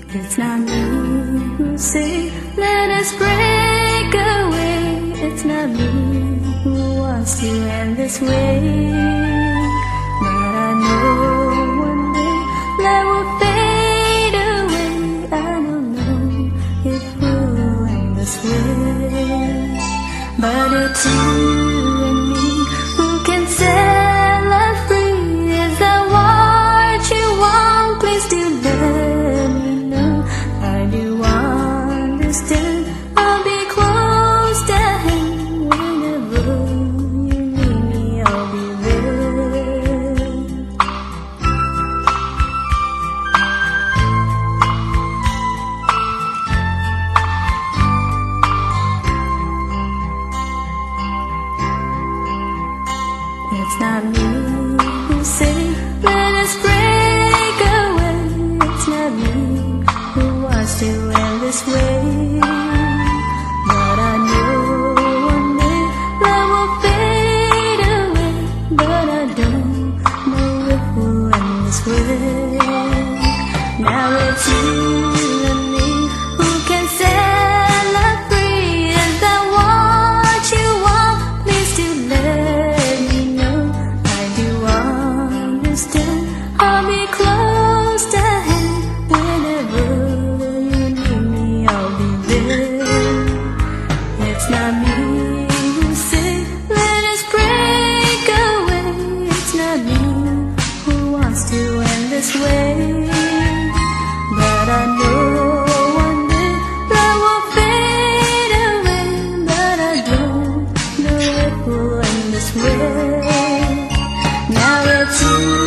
It's not me who say let us break away. It's not me who wants to end this way. But I know one day love will fade away. I don't know if we'll end this way. But it's you and me who can set love free. Is that what you want? Please do let me know. I do understand. I'll be close to him. Whenever you need me, I'll be there. It's not me who say let us break away. It's not me who wants to end this way. But I know one day love will fade away. But I don't know if we'll end this way. Now it's you and me who can set love free. Is that what you want? Please do let me know. I do understand. I'll be close to him. Whenever you need me, I'll be there. It's not me who say let us break away. It's not me who wants to end this way. But I know one day love will fade away. But I don't know if we'll end this way. Now it's you